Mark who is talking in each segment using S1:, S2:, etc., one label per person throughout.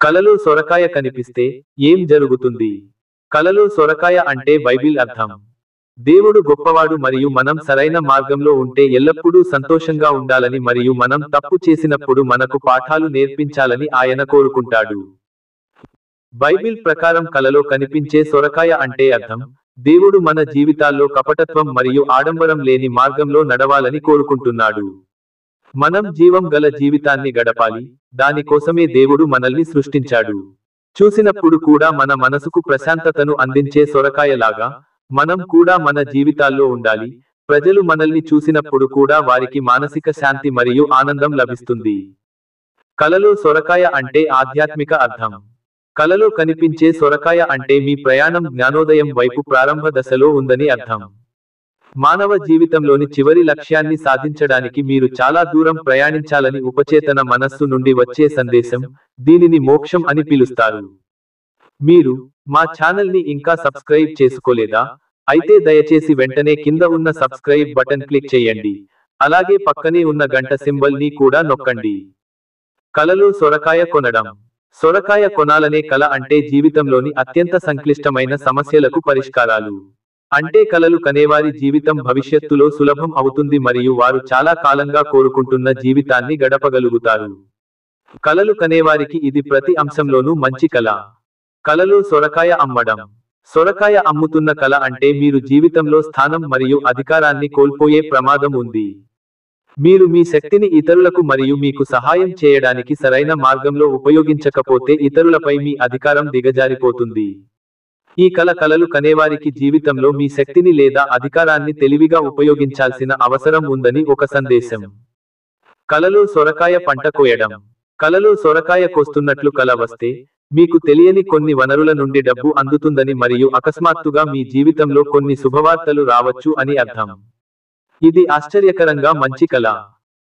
S1: కలలో సొరకాయ కనిపిస్తే ఏం జరుగుతుంది? కలలో సొరకాయ అంటే బైబిల్ అర్థం. దేవుడు గొప్పవాడు మరియు మనం సరైన మార్గంలో ఉంటే ఎల్లప్పుడూ సంతోషంగా ఉండాలని మరియు మనం తప్పు చేసినప్పుడు మనకు పాఠాలు నేర్పించాలని ఆయన కోరుకుంటాడు. బైబిల్ ప్రకారం కలలో కనిపించే సొరకాయ అంటే అర్థం, దేవుడు మన జీవితాల్లో కపటత్వం మరియు ఆడంబరం లేని మార్గంలో నడవాలని కోరుకుంటున్నాడు. మనం జీవం గల జీవితాన్ని గడపాలి, దాని కోసమే దేవుడు మనల్ని సృష్టించాడు. చూసినప్పుడు కూడా మన మనసుకు ప్రశాంతతను అందించే సొరకాయలాగా మనం కూడా మన జీవితాల్లో ఉండాలి. ప్రజలు మనల్ని చూసినప్పుడు కూడా వారికి మానసిక శాంతి మరియు ఆనందం లభిస్తుంది. కలలో సొరకాయ అంటే ఆధ్యాత్మిక అర్థం. కలలో కనిపించే సొరకాయ అంటే మీ ప్రయాణం జ్ఞానోదయం వైపు ప్రారంభ దశలో ఉందని అర్థం. మానవ జీవితంలోని చివరి లక్ష్యాన్ని సాధించడానికి మీరు చాలా దూరం ప్రయాణించాలని ఉపచేతన మనస్సు నుండి వచ్చే సందేశం, దీనిని మోక్షం అని పిలుస్తారు. మీరు మా ఛానల్ని ఇంకా సబ్స్క్రైబ్ చేసుకోలేదా? అయితే దయచేసి వెంటనే కింద ఉన్న సబ్స్క్రైబ్ బటన్ క్లిక్ చేయండి. అలాగే పక్కనే ఉన్న గంట సింబల్ ని కూడా నొక్కండి. కలలో సొరకాయ కొనడం. సొరకాయ కొనాలనే కల అంటే జీవితంలోని అత్యంత సంక్లిష్టమైన సమస్యలకు పరిష్కారాలు. అంటే కలలు కనేవారి జీవితం భవిష్యత్తులో సులభం అవుతుంది మరియు వారు చాలా కాలంగా కోరుకుంటున్న జీవితాన్ని గడపగలుగుతారు. కలలు కనేవారికి ఇది ప్రతి అంశంలోనూ మంచి కల. కలలో సొరకాయ అమ్మడం. సొరకాయ అమ్ముతున్న కల అంటే మీరు జీవితంలో స్థానం మరియు అధికారాన్ని కోల్పోయే ప్రమాదం ఉంది. మీరు మీ శక్తిని ఇతరులకు మరియు మీకు సహాయం చేయడానికి సరైన మార్గంలో ఉపయోగించకపోతే ఇతరులపై మీ అధికారం దిగజారిపోతుంది. ఈ కలలు కనేవారికి జీవితంలో మీ శక్తిని లేదా అధికారాన్ని తెలివిగా ఉపయోగించాల్సిన అవసరం ఉందని ఒక సందేశం. కలలో సొరకాయ పంట కోయడం. కలలో సొరకాయ కోస్తున్నట్లు కల వస్తే, మీకు తెలియని కొన్ని వనరుల నుండి డబ్బు అందుతుందని మరియు అకస్మాత్తుగా మీ జీవితంలో కొన్ని శుభవార్తలు రావచ్చు అని అర్థం. ఇది ఆశ్చర్యకరంగా మంచి కల.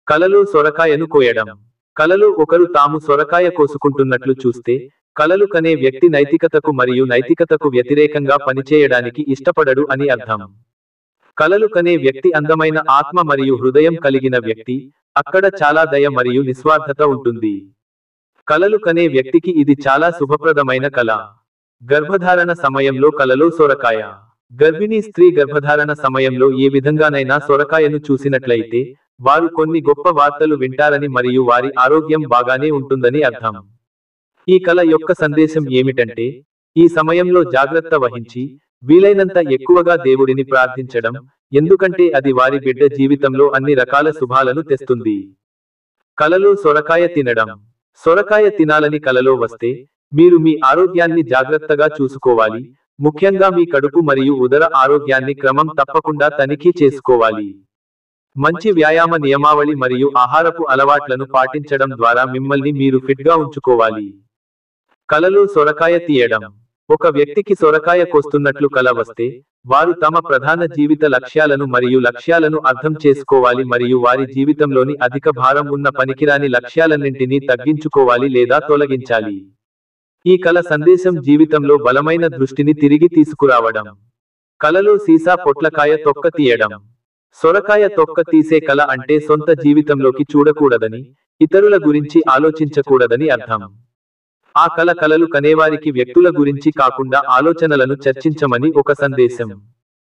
S1: కలలో సొరకాయను కోయడం. కలలో ఒకరు తాము సొరకాయ కోసుకుంటున్నట్లు చూస్తే, కలలు కనే వ్యక్తి నైతికతకు మరియు నైతికతకు వ్యతిరేకంగా పనిచేయడానికి ఇష్టపడడు అని అర్థం. కలలు కనే వ్యక్తి అందమైన ఆత్మ మరియు హృదయం కలిగిన వ్యక్తి, అక్కడ చాలా దయ మరియు నిస్వార్థత ఉంటుంది. కలలు కనే వ్యక్తికి ఇది చాలా శుభప్రదమైన కల. గర్భధారణ సమయంలో కలలో సొరకాయ. గర్భిణీ స్త్రీ గర్భధారణ సమయంలో ఏ విధంగానైనా సొరకాయను చూసినట్లయితే, వారు కొన్ని గొప్ప వార్తలు వింటారని మరియు వారి ఆరోగ్యం బాగానే ఉంటుందని అర్థం. ఈ కల యొక్క సందేశం ఏమిటంటే, ఈ సమయంలో జాగ్రత్త వహించి, వీలైనంత ఎక్కువగా దేవుడిని ప్రార్థించడం, ఎందుకంటే అది వారి బిడ్డ జీవితంలో అన్ని రకాల శుభాలను తెస్తుంది. కలలో సొరకాయ తినడం. సొరకాయ తినాలని కలలో వస్తే, మీరు మీ ఆరోగ్యాన్ని జాగ్రత్తగా చూసుకోవాలి, ముఖ్యంగా మీ కడుపు మరియు ఉదర ఆరోగ్యాన్ని క్రమం తప్పకుండా తనిఖీ చేసుకోవాలి. మంచి వ్యాయామ నియమావళి మరియు ఆహారపు అలవాట్లను పాటించడం ద్వారా మిమ్మల్ని మీరు ఫిట్గా ఉంచుకోవాలి. కలలో సొరకాయ తీయడం. ఒక వ్యక్తికి సొరకాయ కోస్తున్నట్లు కల వస్తే, వారు తమ ప్రధాన జీవిత లక్ష్యాలను మరియు లక్ష్యాలను అర్థం చేసుకోవాలి మరియు వారి జీవితంలోని అధిక భారం ఉన్న పనికిరాని లక్ష్యాలన్నింటినీ తగ్గించుకోవాలి లేదా తొలగించాలి. ఈ కల సందేశం జీవితంలో బలమైన దృష్టిని తిరిగి తీసుకురావడం. కలలో సీసా పొట్లకాయ తొక్క తీయడం. సొరకాయ తొక్క తీసే కల అంటే సొంత జీవితంలోకి చూడకూడదని, ఇతరుల గురించి ఆలోచించకూడదని అర్థం. ఆ కలలు కనేవారికి వ్యక్తుల గురించి కాకుండా ఆలోచనలను చర్చించమని ఒక సందేశం.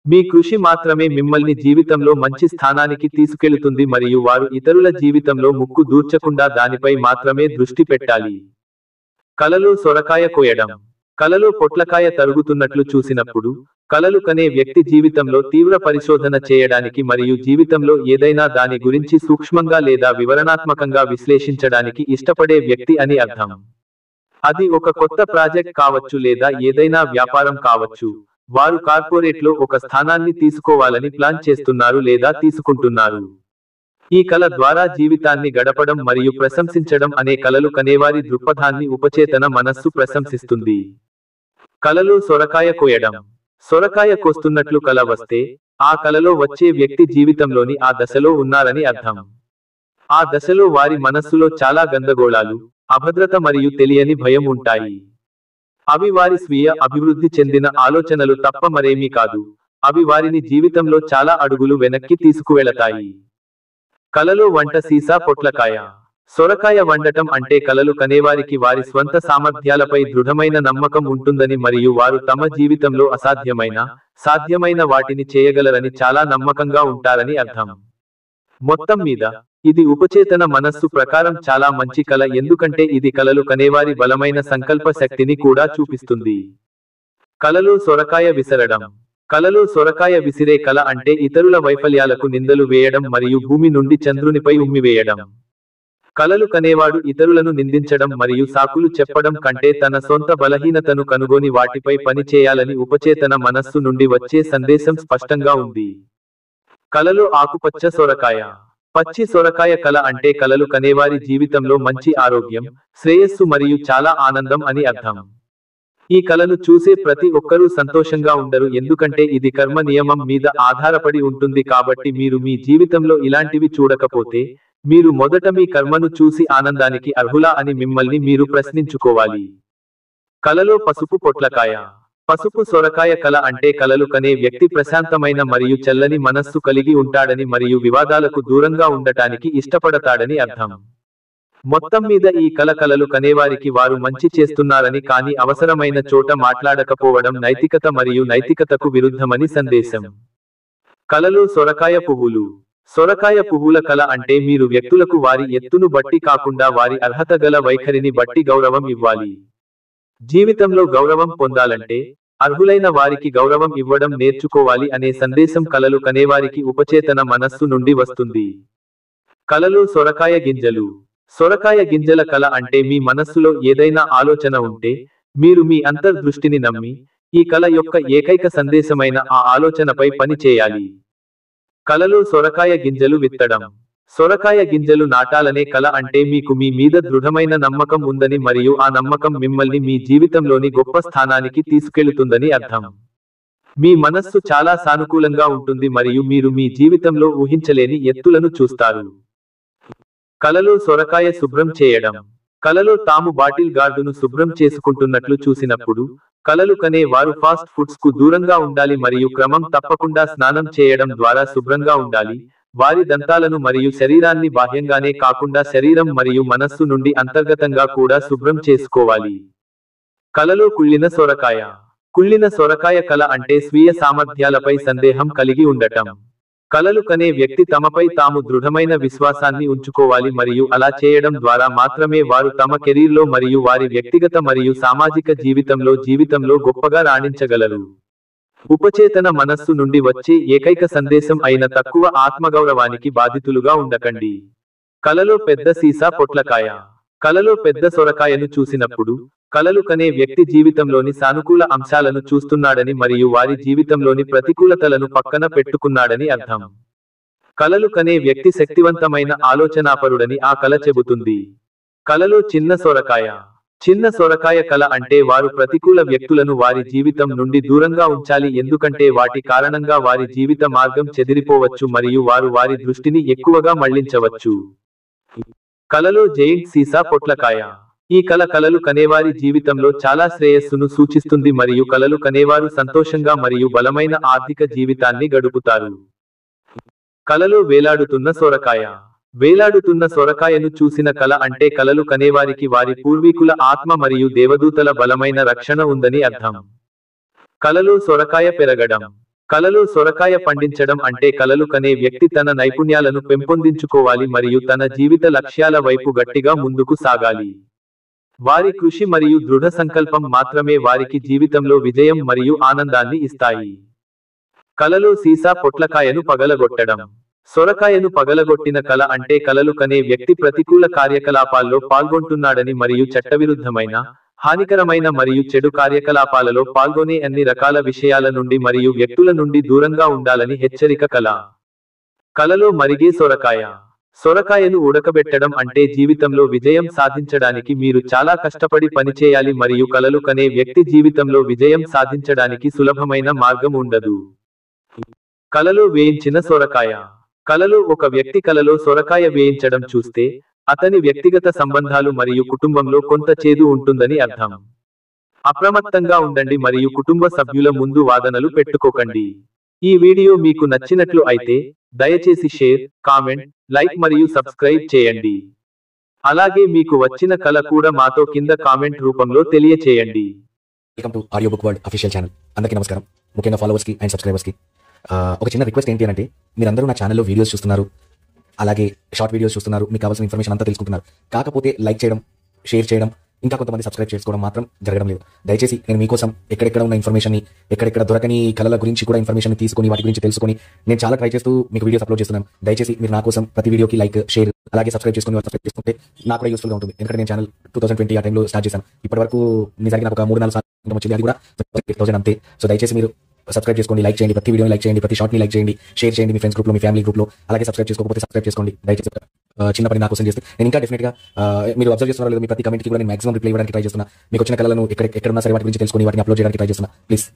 S1: మీ కృషి మాత్రమే మిమ్మల్ని జీవితంలో మంచి స్థానానికి తీసుకెళుతుంది మరియు వారు ఇతరుల జీవితంలో ముక్కు దూర్చకుండా దానిపై మాత్రమే దృష్టి పెట్టాలి. కలలో సొరకాయ కోయడం. కలలో పొట్లకాయ తరుగుతున్నట్లు చూసినప్పుడు, కలలు కనే వ్యక్తి జీవితంలో తీవ్ర పరిశోధన చేయడానికి మరియు జీవితంలో ఏదైనా దాని గురించి సూక్ష్మంగా లేదా వివరణాత్మకంగా విశ్లేషించడానికి ఇష్టపడే వ్యక్తి అని అర్థం. అది ఒక కొత్త ప్రాజెక్ట్ కావచ్చు లేదా ఏదైనా వ్యాపారం కావచ్చు. వారు కార్పొరేట్లో ఒక స్థానాన్ని తీసుకోవాలని ప్లాన్ చేస్తున్నారు లేదా తీసుకుంటున్నారు. ఈ కల ద్వారా జీవితాన్ని గడపడం మరియు ప్రశంసించడం అనే కలలు కనేవారి దృక్పథాన్ని ఉపచేతన మనస్సు ప్రశంసిస్తుంది. కలలో సొరకాయ కోయడం. సొరకాయ కోస్తున్నట్లు కల వస్తే, ఆ కలలో వచ్చే వ్యక్తి జీవితంలోని ఆ దశలో ఉన్నారని అర్థం. ఆ దశలో వారి మనస్సులో చాలా గందరగోళాలు, అభద్రత మరియు తెలియని భయం ఉంటాయి. అవి వారి స్వీయ అభివృద్ధి చెందిన ఆలోచనలు తప్ప మరేమీ కాదు. అవి వారిని జీవితంలో చాలా అడుగులు వెనక్కి తీసుకువెళతాయి. కలలో వంట సీసా పొట్లకాయ. సొరకాయ వండటం అంటే కలలు కనేవారికి వారి స్వంత సామర్థ్యాలపై దృఢమైన నమ్మకం ఉంటుందని మరియు వారు తమ జీవితంలో సాధ్యమైన వాటిని చేయగలరని చాలా నమ్మకంగా ఉంటారని అర్థం. మొత్తం మీద ఇది ఉపచేతన మనస్సు ప్రకారం చాలా మంచి కల, ఎందుకంటే ఇది కలలు కనేవారి బలమైన సంకల్ప శక్తిని కూడా చూపిస్తుంది. కలలో సొరకాయ విసరడం. కలలో సొరకాయ విసిరే కల అంటే ఇతరుల వైఫల్యాలకు నిందలు వేయడం మరియు భూమి నుండి చంద్రునిపై ఉమ్మివేయడం. కలలు కనేవాడు ఇతరులను నిందించడం మరియు సాకులు చెప్పడం కంటే తన సొంత బలహీనతను కనుగొని వాటిపై పని చేయాలని ఉపచేతన మనస్సు నుండి వచ్చే సందేశం స్పష్టంగా ఉంది. కలలో ఆకుపచ్చ సొరకాయ. పచ్చి సొరకాయ కల అంటే కలలు కనేవారి జీవితంలో మంచి ఆరోగ్యం, శ్రేయస్సు మరియు చాలా ఆనందం అని అర్థం. ఈ కలను చూసే ప్రతి ఒక్కరూ సంతోషంగా ఉండరు, ఎందుకంటే ఇది కర్మ నియమం మీద ఆధారపడి ఉంటుంది. కాబట్టి మీరు మీ జీవితంలో ఇలాంటివి చూడకపోతే మీరు మొదట మీ కర్మను చూసి ఆనందానికి అర్హులా అని మిమ్మల్ని మీరు ప్రశ్నించుకోవాలి. కలలో పసుపు పొట్లకాయ. పసుపు సొరకాయ కల అంటే కలలు కనే వ్యక్తి ప్రశాంతమైన మరియు చల్లని మనస్సు కలిగి ఉంటాడని మరియు వివాదాలకు దూరంగా ఉండటానికి ఇష్టపడతాడని అర్థం. మొత్తం మీద ఈ కలలు కనేవారికి వారు మంచి చేస్తున్నారని కానీ అవసరమైన చోట మాట్లాడకపోవడం నైతికత మరియు నైతికతకు విరుద్ధమని సందేశం. కలలో సొరకాయ పువ్వులు. సొరకాయ పువ్వుల కల అంటే మీరు వ్యక్తులకు వారి ఎత్తును బట్టి కాకుండా వారి అర్హత గల వైఖరిని బట్టి గౌరవం ఇవ్వాలి. జీవితంలో గౌరవం పొందాలంటే అర్హులైన వారికి గౌరవం ఇవ్వడం నేర్చుకోవాలి అనే సందేశం కలలు కనేవారికి ఉపచేతన మనస్సు నుండి వస్తుంది. కలలో సొరకాయ గింజలు. సొరకాయ గింజల కల అంటే మీ మనస్సులో ఏదైనా ఆలోచన ఉంటే మీరు మీ అంతర్దృష్టిని నమ్మి ఈ కల యొక్క ఏకైక సందేశమైన ఆ ఆలోచనపై పని చేయాలి. కలలో సొరకాయ గింజలు విత్తడం. సొరకాయ గింజలు నాటాలనే కల అంటే మీకు మీ మీద దృఢమైన నమ్మకం ఉందని మరియు ఆ నమ్మకం మిమ్మల్ని మీ జీవితంలోని గొప్ప స్థానానికి తీసుకెళుతుందని అర్థం. మీ మనస్సు చాలా సానుకూలంగా ఉంటుంది మరియు మీరు మీ జీవితంలో ఊహించలేని ఎత్తులను చూస్తారు. కలలో సొరకాయ శుభ్రం చేయడం. కలలో తాము బాటిల్ గార్డును శుభ్రం చేసుకుంటున్నట్లు చూసినప్పుడు కలలు కనే వారు ఫాస్ట్ ఫుడ్స్ కు దూరంగా ఉండాలి మరియు క్రమం తప్పకుండా స్నానం చేయడం ద్వారా శుభ్రంగా ఉండాలి. వారి దంతాలను మరియు శరీరాన్ని బాహ్యంగానే కాకుండా శరీరం మరియు మనస్సు నుండి అంతర్గతంగా కూడా శుభ్రం చేసుకోవాలి. కలలో కుళ్ళిన సొరకాయ. కుళ్ళిన సొరకాయ కల అంటే స్వీయ సామర్థ్యాలపై సందేహం కలిగి ఉండటం. కలలు కనే వ్యక్తి తమపై తాము దృఢమైన విశ్వాసాన్ని ఉంచుకోవాలి మరియు అలా చేయడం ద్వారా మాత్రమే వారు తమ కెరీర్లో మరియు వారి వ్యక్తిగత మరియు సామాజిక జీవితంలో గొప్పగా రాణించగలరు. ఉపచేతన మనస్సు నుండి వచ్చే ఏకైక సందేశం అయిన తక్కువ ఆత్మగౌరవానికి బాధితులుగా ఉండకండి. కలలో పెద్ద సీసా పొట్లకాయ. కలలో పెద్ద సొరకాయను చూసినప్పుడు కలలు కనే వ్యక్తి జీవితంలోని సానుకూల అంశాలను చూస్తున్నాడని మరియు వారి జీవితంలోని ప్రతికూలతలను పక్కన పెట్టుకున్నాడని అర్థం. కలలు కనే వ్యక్తి శక్తివంతమైన ఆలోచనాపరుడని ఆ కల చెబుతుంది. కలలో చిన్న సొరకాయ. చిన్న సొరకాయ కల అంటే వారు ప్రతికూల వ్యక్తులను వారి జీవితం నుండి దూరంగా ఉంచాలి, ఎందుకంటే వాటి కారణంగా వారి జీవిత మార్గం చెదిరిపోవచ్చు మరియు వారు వారి దృష్టిని ఎక్కువగా మళ్లించవచ్చు. కలలో జైంట్ సీసా పొట్లకాయ. ఈ కలలు కనేవారి జీవితంలో చాలా శ్రేయస్సును సూచిస్తుంది మరియు కలలు కనేవారు సంతోషంగా మరియు బలమైన ఆర్థిక జీవితాన్ని గడుపుతారు. కలలో వేలాడుతున్న సొరకాయ. వేలాడుతున్న సొరకాయను చూసిన కల అంటే కలలు కనేవారికి వారి పూర్వీకుల ఆత్మ మరియు దేవదూతల బలమైన రక్షణ ఉందని అర్థం. కలలో సొరకాయ పెరగడం. కలలో సొరకాయ పండించడం అంటే కలలు కనే వ్యక్తి తన నైపుణ్యాలను పెంపొందించుకోవాలి మరియు తన జీవిత లక్ష్యాల వైపు గట్టిగా ముందుకు సాగాలి. వారి కృషి మరియు దృఢ సంకల్పం మాత్రమే వారికి జీవితంలో విజయం మరియు ఆనందాన్ని ఇస్తాయి. కలలో సీసా పొట్లకాయను పగలగొట్టడం. సొరకాయను పగలగొట్టిన కల అంటే కలలు కనే వ్యక్తి ప్రతికూల కార్యకలాపాల్లో పాల్గొంటున్నాడని మరియు చట్టవిరుద్ధమైన, హానికరమైన మరియు చెడు కార్యకలాపాలలో పాల్గొనే అన్ని రకాల విషయాల నుండి మరియు వ్యక్తుల నుండి దూరంగా ఉండాలని హెచ్చరిక కల. కలలో మరిగే సొరకాయ. సొరకాయను ఉడకబెట్టడం అంటే జీవితంలో విజయం సాధించడానికి మీరు చాలా కష్టపడి పనిచేయాలి మరియు కలలు కనే వ్యక్తి జీవితంలో విజయం సాధించడానికి సులభమైన మార్గం ఉండదు. కలలో వేయించిన సొరకాయ. కలలో ఒక వ్యక్తి కలలో సొరకాయ వేయించడం చూస్తే అతని వ్యక్తిగత సంబంధాలు మరియు కుటుంబంలో కొంత చేదు ఉంటుందని అర్థం. అప్రమత్తంగా ఉండండి మరియు కుటుంబ సభ్యుల ముందు వాదనలు పెట్టుకోకండి. ఈ వీడియో మీకు నచ్చినట్లు అయితే దయచేసి షేర్, కామెంట్, లైక్ మరియు సబ్స్క్రైబ్ చేయండి. అలాగే మీకు వచ్చిన కల కూడా మాతో కింద కామెంట్ రూపంలో తెలియచేయండి.
S2: Welcome to audio book world official channel. అందరికీ నమస్కారం. ముఖ్యంగా ఫాలోవర్స్కి అండ్ సబ్స్క్రైబర్స్కి ఒక చిన్న రిక్వెస్ట్ ఏంటి అంటే, మీరందరూ నా ఛానల్లో వీడియోస్ చూస్తున్నారు, అలాగే షార్ట్ వీడియోస్ చూస్తున్నారు, మీకు కావాల్సిన ఇన్ఫర్మేషన్ అంతా తెలుసుకుంటున్నారు. కాకపోతే లైక్ చేయడం, షేర్ చేయడం, ఇంకా కొంతమంది సబ్స్క్రైబ్ చేసుకోవడం మాత్రం జరగడం లేదు. దయచేసి నేను మీకోసం ఎక్కడెక్కడ ఉన్న ఇన్ఫర్మేషన్, ఎక్కడెక్కడ దొరకని కళల గురించి కూడా ఇన్ఫర్మేషన్ తీసుకొని వాటి గురించి తెలుసుకొని నేను చాలా ట్రై చేస్తూ మీకు వీడియోస్ అప్లోడ్ చేస్తున్నాను. దయచేసి మీరు నా కోసం ప్రతి వీడియోకి లైక్, షేర్, అలాగే సబ్స్క్రైబ్ చేసుకుంటే నాకు కూడా యూస్ఫుల్గా ఉంటుంది. ఎందుకంటే నేను ఛానల్ 2020 ఆ టైంలో స్టార్ట్ చేశాను. ఇప్పటి వరకు నిజానికి నాకు ఒక 3-4 సార్లు వచ్చింది, అది కూడా 1000 అంతే. సో దయచేసి మీరు సబ్స్క్రైబ్ చేసుకోండి, లైక్ చేయండి, ప్రతి వీడియోని లైక్ చేయండి, ప్రతి షార్ట్ని లైక్ చేయండి, షేర్ చేయండి మీ ఫ్రెండ్స్ గ్రూప్లో, మీ ఫ్యామిలీ గ్రూప్లో. అలాగే సబ్స్క్రైబ్ చేసుకోకపోతే సబ్స్క్రైబ్ చేసుకోండి దయచేసి. చిన్న పని నా కోసం చేస్తే నేను ఇంకా డెఫినెట్గా మీరు అబ్జర్వ్ చేస్తున్నారు లేదు, మీ ప్రతి కమెంట్కి కూడా నేను మాక్సిమం రిప్లై ఇవ్వడానికి ట్రై చేస్తున్నా. మీకు వచ్చిన కళలను ఎక్కడున్నా సరే వాటి గురించి తెలుసుకొని వాటిని అప్లోడ్ చేయడానికి ట్రై చేస్తున్నా. ప్లీజ్